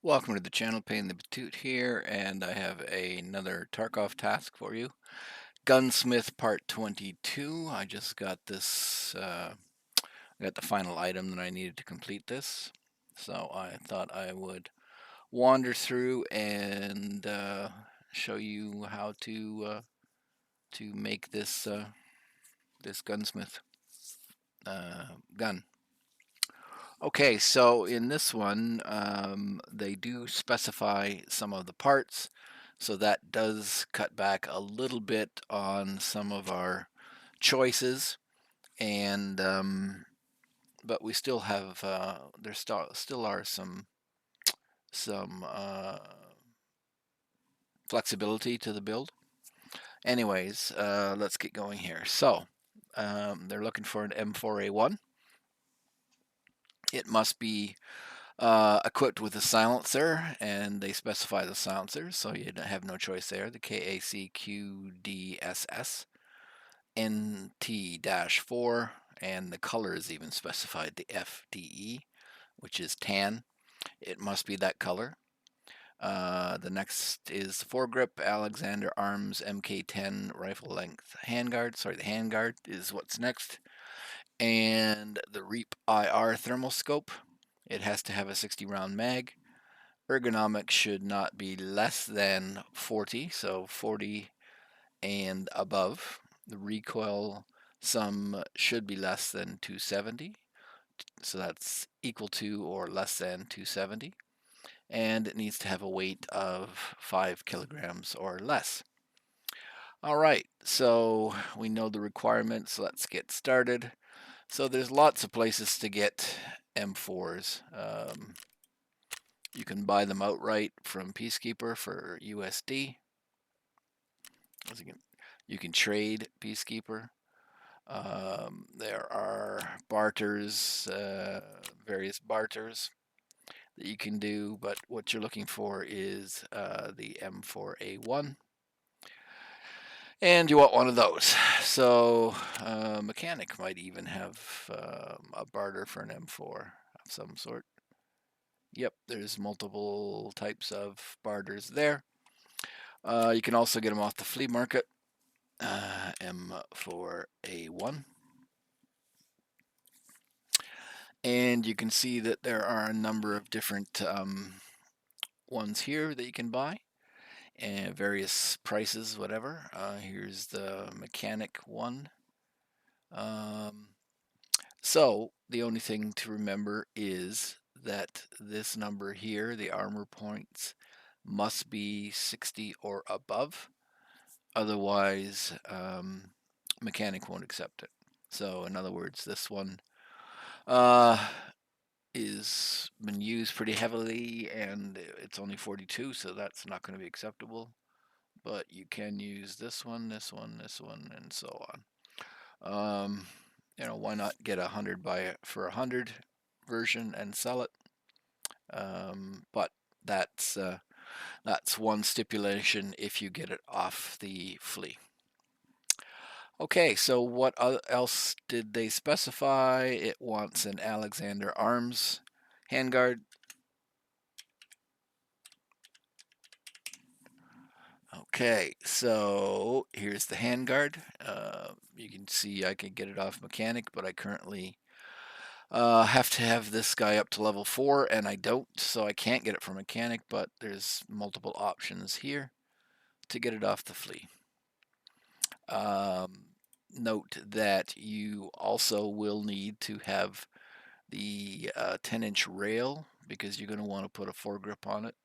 Welcome to the channel, Payne the Batoot here, and I have another Tarkov task for you. Gunsmith Part 22. I just got this, I got the final item that I needed to complete this. So I thought I would wander through and show you how to make this gunsmith gun. Okay, so in this one, they do specify some of the parts, so that does cut back a little bit on some of our choices, and but we still have there still are some flexibility to the build. Anyways, let's get going here. So they're looking for an M4A1. It must be equipped with a silencer, and they specify the silencer, so you have no choice there. The KACQDSS NT-4, and the color is even specified, the FDE, which is tan. It must be that color. The next is the foregrip Alexander Arms MK10 rifle length handguard. Sorry, the handguard is what's next. And the REAP IR thermal scope. It has to have a 60 round mag. Ergonomics should not be less than 40, so 40 and above. The recoil sum should be less than 270, so that's equal to or less than 270. And it needs to have a weight of 5 kilograms or less. All right, so we know the requirements. Let's get started. So there's lots of places to get M4s. You can buy them outright from Peacekeeper for USD. You can trade Peacekeeper. There are barters, various barters that you can do, but what you're looking for is the M4A1. And you want one of those. So mechanic might even have a barter for an M4 of some sort. Yep, there's multiple types of barters there. You can also get them off the flea market. M4A1. And you can see that there are a number of different ones here that you can buy, and various prices, whatever. Here's the mechanic one. So the only thing to remember is that this number here, the armor points, must be 60 or above. Otherwise, mechanic won't accept it. So in other words, this one is been used pretty heavily, and it's only 42, so that's not going to be acceptable. But you can use this one, this one, this one, and so on. Why not get 100 for 100 version and sell it? But that's one stipulation if you get it off the flea. Okay, so what else did they specify? It wants an Alexander Arms handguard. Okay, so here's the handguard. You can see I can get it off mechanic, but I currently have to have this guy up to level 4, and I don't, so I can't get it from mechanic, but there's multiple options here to get it off the flea. Note that you also will need to have the 10-inch rail, because you're going to want to put a foregrip on it,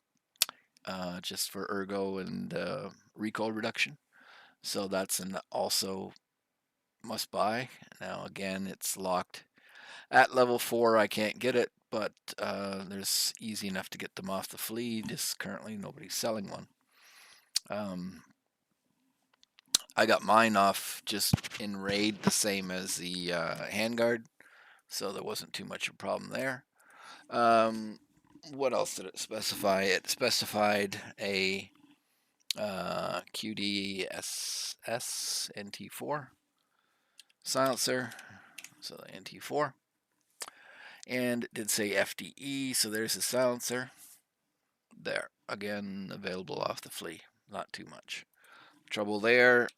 just for ergo and recoil reduction. So that's an also must buy. Now again, it's locked at level 4. I can't get it, but there's easy enough to get them off the flea. Just currently nobody's selling one. I got mine off just in raid, the same as the handguard, so there wasn't too much of a problem there. What else did it specify? It specified a QDSS NT4 silencer, so the NT4, and it did say FDE, so there's the silencer. There, again, available off the flea. Not too much trouble there.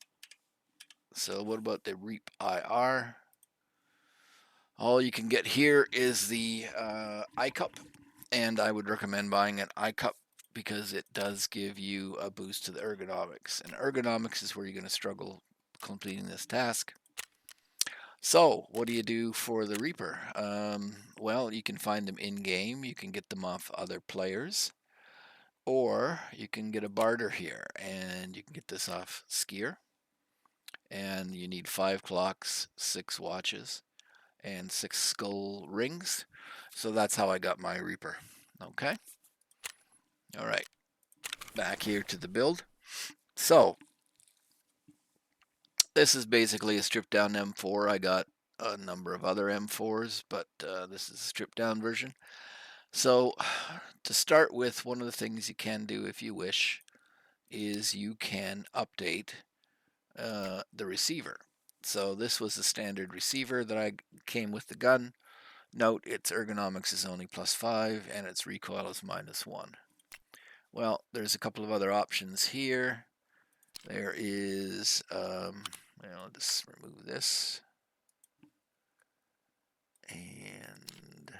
So what about the Reap IR? All you can get here is the iCup, and I would recommend buying an iCup because it does give you a boost to the ergonomics. And ergonomics is where you're going to struggle completing this task. So, what do you do for the Reaper? Well, you can find them in-game. You can get them off other players. Or you can get a barter here, and you can get this off Skier. And you need 5 clocks, 6 watches, and 6 skull rings. So that's how I got my Reaper. Okay. All right. Back here to the build. So this is basically a stripped down M4. I got a number of other M4s, but this is a stripped down version. So to start with, one of the things you can do if you wish is you can update the receiver. So this was a standard receiver that I came with the gun. Note its ergonomics is only +5 and its recoil is -1. Well, there's a couple of other options here. There is, I'll just remove this. And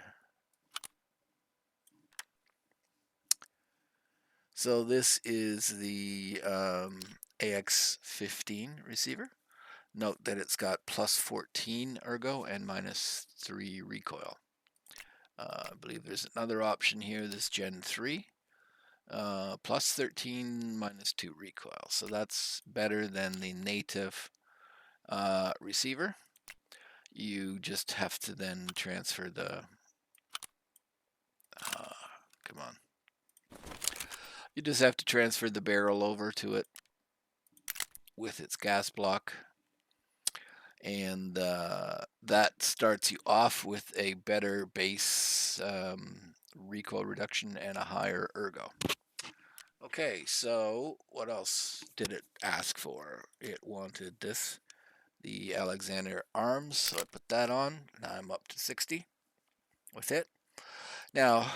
so this is the AX15 receiver. Note that it's got +14 ergo and -3 recoil. I believe there's another option here, this Gen 3. +13, -2 recoil. So that's better than the native receiver. You just have to then transfer the come on. You just have to transfer the barrel over to it with its gas block, and that starts you off with a better base recoil reduction and a higher ergo. Okay, so what else did it ask for? It wanted this, the Alexander arms, so I put that on. Now I'm up to 60 with it. Now,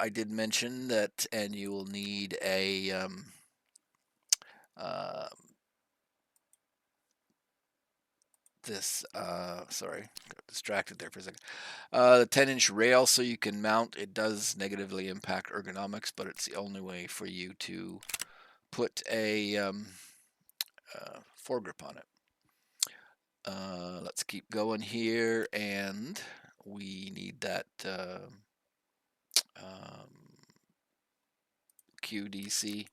I did mention that, and you will need a sorry, got distracted there for a second. The 10-inch rail, so you can mount. It does negatively impact ergonomics, but it's the only way for you to put a foregrip on it. Let's keep going here, and we need that QDC,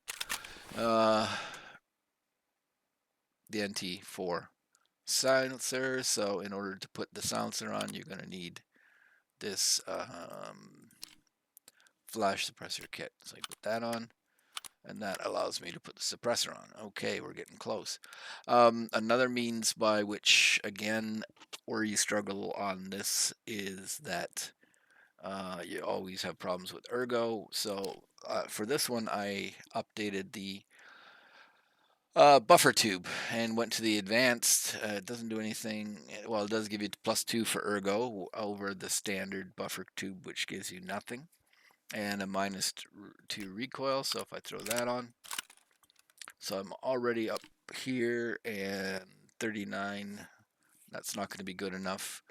the NT4 silencer. So in order to put the silencer on, you're going to need this flash suppressor kit. So I put that on, and that allows me to put the suppressor on. Okay, we're getting close. Another means by which, again, where you struggle on this is that you always have problems with ergo. So for this one, I updated the buffer tube and went to the advanced. It doesn't do anything. Well, it does give you +2 for ergo over the standard buffer tube, which gives you nothing, and a -2 recoil. So if I throw that on, so I'm already up here, and 39. That's not going to be good enough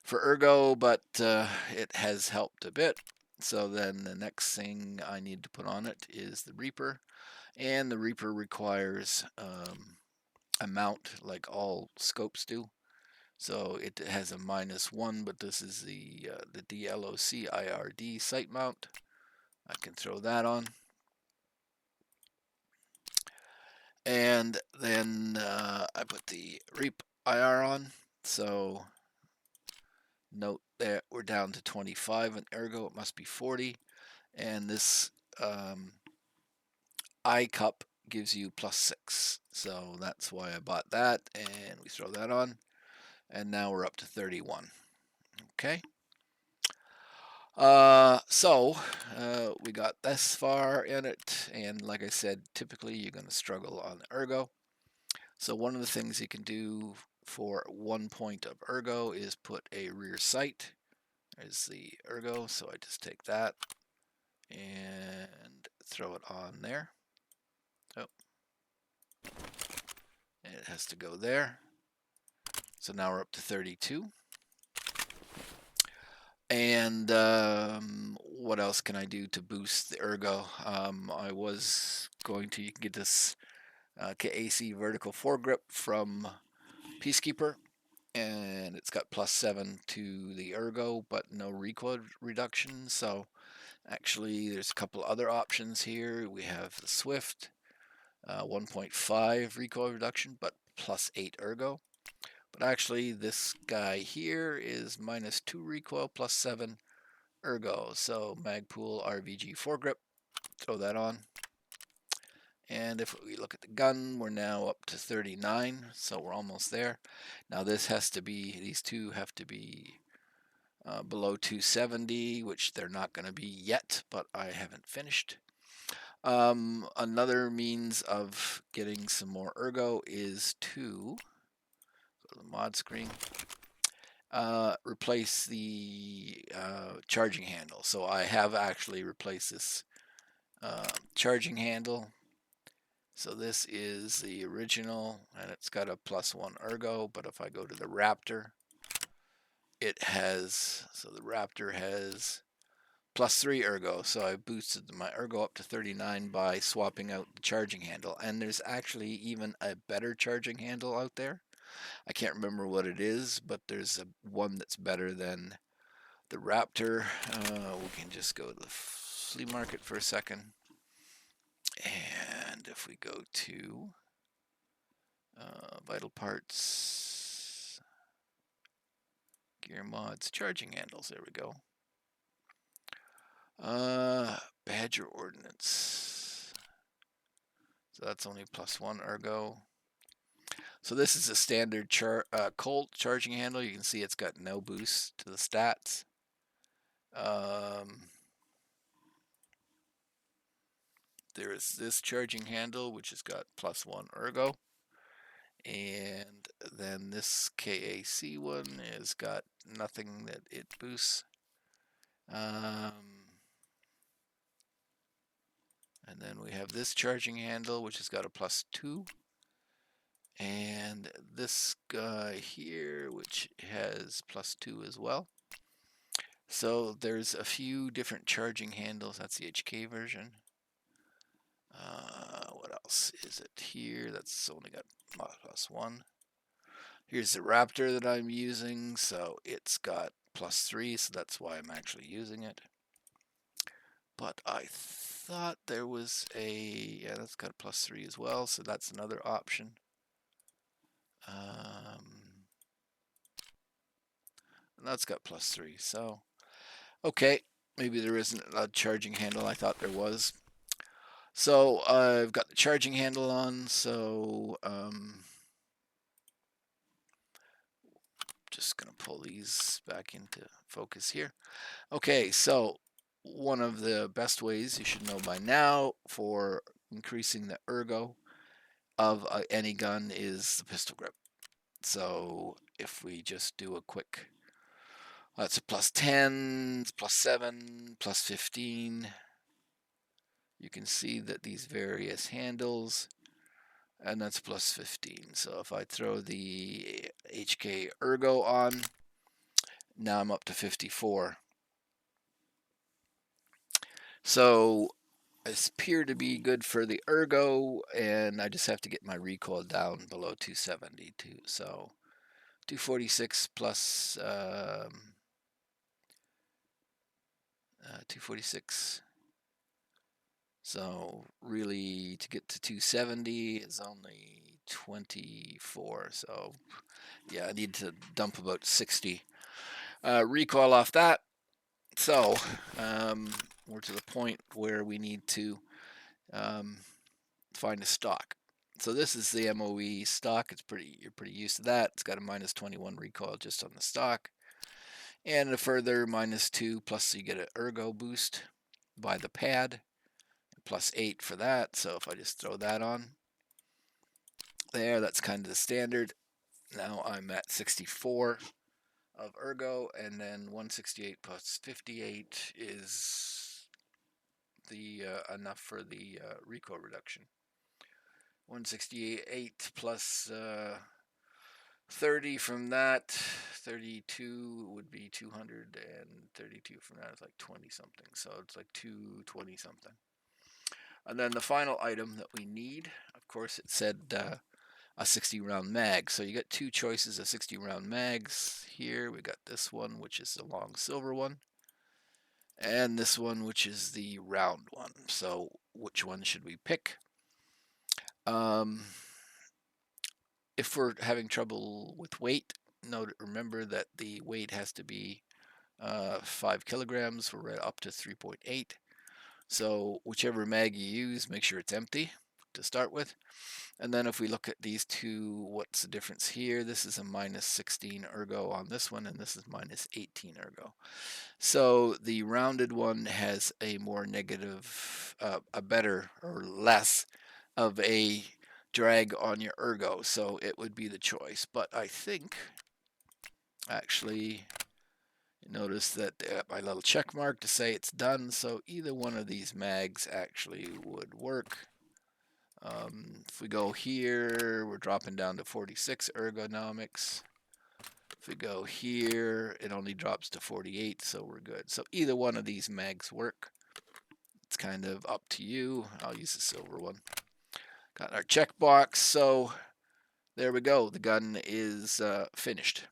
for ergo, but it has helped a bit. So then the next thing I need to put on it is the Reaper, and the Reaper requires a mount like all scopes do. So it has a -1, but this is the DLOC IRD sight mount. I can throw that on. And then I put the Reap IR on. So note that we're down to 25 in ergo. It must be 40. And this iCup gives you +6. So that's why I bought that. And we throw that on. And now we're up to 31. Okay. So we got this far in it. And like I said, typically you're going to struggle on the ergo. So one of the things you can do for 1 point of ergo is put a rear sight. There's the ergo, so I just take that and throw it on there. Oh, it has to go there. So now we're up to 32. And what else can I do to boost the ergo? I was going to, you can get this KAC vertical foregrip from Peacekeeper, and it's got +7 to the ergo, but no recoil reduction. So actually, there's a couple other options here. We have the Swift, 1.5 recoil reduction, but +8 ergo. But actually, this guy here is -2 recoil, +7 ergo. So Magpul RVG foregrip, throw that on. And if we look at the gun, we're now up to 39, so we're almost there. Now this has to be, these two have to be below 270, which they're not going to be yet, but I haven't finished. Another means of getting some more ergo is to go to the mod screen. Replace the charging handle. So I have actually replaced this charging handle. So this is the original, and it's got a +1 ergo, but if I go to the Raptor, it has, so the Raptor has +3 ergo, so I boosted my ergo up to 39 by swapping out the charging handle. And there's actually even a better charging handle out there. I can't remember what it is, but there's one that's better than the Raptor. We can just go to the flea market for a second. And if we go to vital parts, gear mods, charging handles, there we go. Badger ordnance. So that's only +1 ergo. So this is a standard Colt charging handle. You can see it's got no boost to the stats. There is this charging handle, which has got +1 ergo. And then this KAC one has got nothing that it boosts. And then we have this charging handle, which has got a +2. And this guy here, which has +2 as well. So there's a few different charging handles. That's the HK version. What else is it here? That's only got +1. Here's the Raptor that I'm using. So it's got +3, so that's why I'm actually using it. But I thought there was a, yeah, that's got a +3 as well, so that's another option. And that's got +3, so okay, maybe there isn't a charging handle. I thought there was. So I've got the charging handle on, so just gonna pull these back into focus here. Okay, so one of the best ways you should know by now for increasing the ergo of any gun is the pistol grip. So if we just do a quick, that's a +10, +7, +15. You can see that these various handles, and that's +15. So if I throw the HK Ergo on, now I'm up to 54. So it appears to be good for the Ergo, and I just have to get my recoil down below 270 too. So 246 plus 246. So really, to get to 270 is only 24. So yeah, I need to dump about 60 recoil off that. So we're to the point where we need to find a stock. So this is the MOE stock. You're pretty used to that. It's got a -21 recoil just on the stock, and a further -2. Plus you get an ergo boost by the pad, +8 for that. So if I just throw that on there, that's kind of the standard. Now I'm at 64 of ergo, and then 168 plus 58 is the enough for the recoil reduction. 168 plus 30 from that, 32 would be 200, and 32 from that is like 20 something. So it's like 220 something. And then the final item that we need, of course, it said a 60 round mag. So you got two choices of 60 round mags here. We got this one, which is the long silver one, and this one, which is the round one. So which one should we pick? If we're having trouble with weight, remember that the weight has to be 5 kilograms. We're up to 3.8. So whichever mag you use, make sure it's empty to start with. And then if we look at these two, what's the difference here? This is a minus 16 ergo on this one, and this is minus 18 ergo. So the rounded one has a more negative, a better or less of a drag on your ergo, so it would be the choice. But I think, actually, notice that my little check mark to say it's done, so either one of these mags actually would work. If we go here, we're dropping down to 46 ergonomics. If we go here, it only drops to 48, so we're good. So either one of these mags work. It's kind of up to you. I'll use the silver one. Got our checkbox, so there we go. The gun is finished.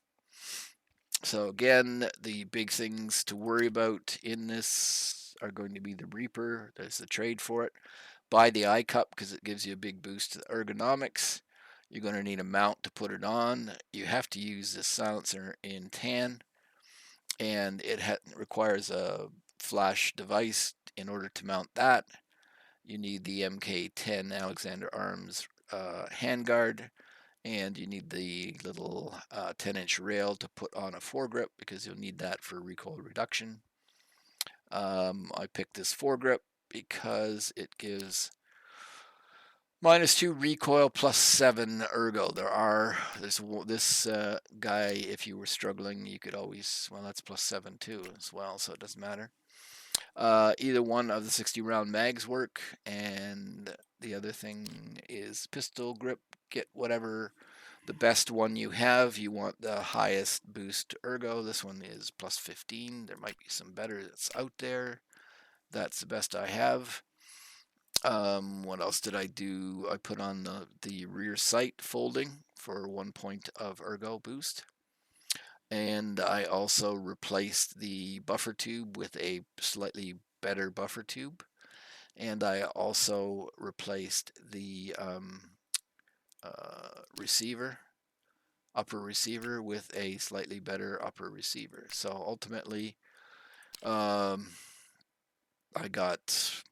So again, the big things to worry about in this are going to be the Reaper. There's the trade for it. Buy the eye cup because it gives you a big boost to the ergonomics. You're going to need a mount to put it on. You have to use this silencer in tan, and it requires a flash device in order to mount that. You need the MK10 Alexander Arms handguard, and you need the little 10-inch rail to put on a foregrip because you'll need that for recoil reduction. I picked this foregrip because it gives -2 recoil plus 7 ergo. There's this guy, if you were struggling, you could always, well, that's plus 7 too as well, so it doesn't matter. Either one of the 60 round mags work, and the other thing is pistol grip. Get whatever the best one you have. You want the highest boost ergo. This one is plus 15. There might be some better that's out there. That's the best I have. What else did I do? I put on the rear sight folding for 1 point of ergo boost. And I also replaced the buffer tube with a slightly better buffer tube. And I also replaced the upper receiver with a slightly better upper receiver. So ultimately, I got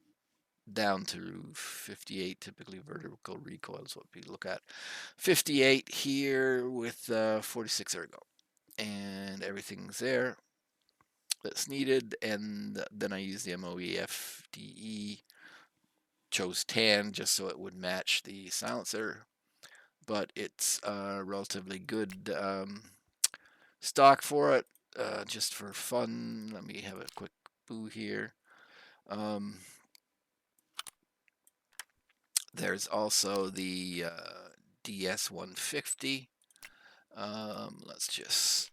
down to 58. Typically vertical recoil is what we look at. 58 here with 46 ergo, and everything's there that's needed. And then I used the MOE FDE, chose tan just so it would match the silencer, but it's relatively good stock for it. Just for fun, let me have a quick boo here. There's also the DS150. Let's just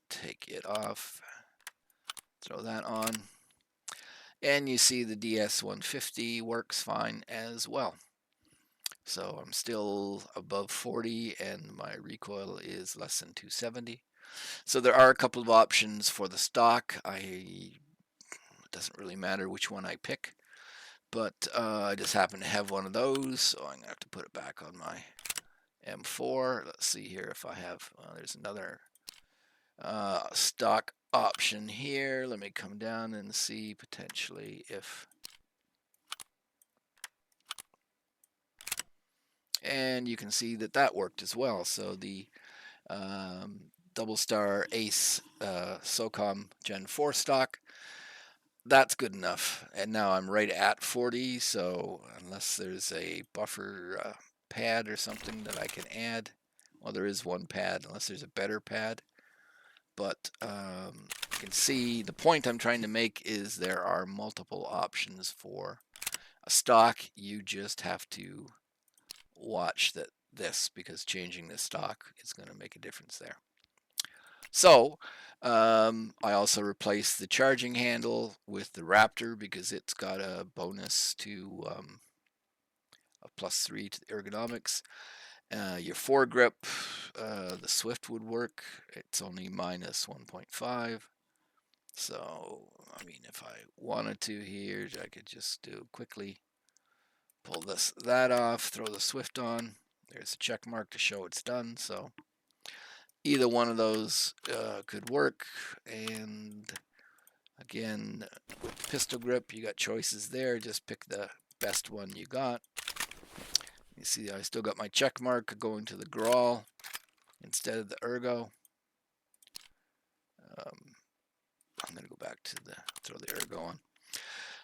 take it off, throw that on, and you see the DS150 works fine as well. So I'm still above 40, and my recoil is less than 270. So there are a couple of options for the stock. It doesn't really matter which one I pick, but I just happen to have one of those, so I'm going to have to put it back on my M4. Let's see here if I have, there's another stock option here. Let me come down and see potentially if, and you can see that that worked as well. So the Double Star Ace SOCOM Gen 4 stock, that's good enough. And now I'm right at 40, so unless there's a buffer pad or something that I can add, well, there is one pad, unless there's a better pad. But you can see the point I'm trying to make is there are multiple options for a stock. You just have to watch this, because changing this stock is going to make a difference there. So I also replaced the charging handle with the Raptor because it's got a bonus to a +3 to the ergonomics. Your foregrip, the Swift would work. It's only -1.5. So, I mean, if I wanted to here, I could just do quickly pull that off, throw the Swift on. There's a check mark to show it's done. So either one of those could work. And again, with pistol grip, you got choices there. Just pick the best one you got. You see, I still got my check mark going to the Grawl instead of the Ergo. I'm going to go back to throw the Ergo on.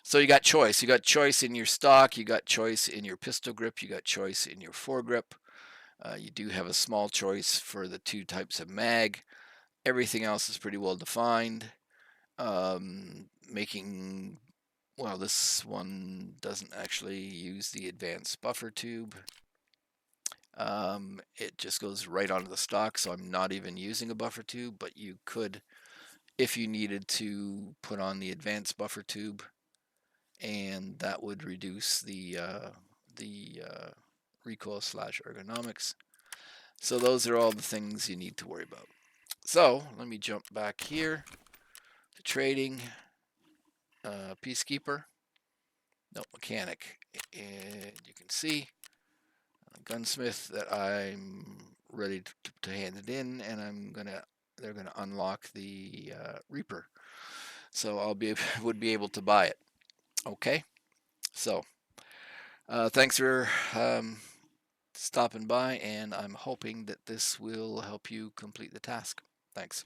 So you got choice. You got choice in your stock. You got choice in your pistol grip. You got choice in your foregrip. You do have a small choice for the 2 types of mag. Everything else is pretty well defined. Well, this one doesn't actually use the advanced buffer tube. It just goes right onto the stock, so I'm not even using a buffer tube, but you could, if you needed to, put on the advanced buffer tube, and that would reduce the recoil / ergonomics. So those are all the things you need to worry about. So let me jump back here to trading, Peacekeeper, no, mechanic, and you can see Gunsmith that I'm ready to hand it in, and they're gonna unlock the Reaper, so would be able to buy it. Okay, so thanks for stopping by, and I'm hoping that this will help you complete the task. Thanks.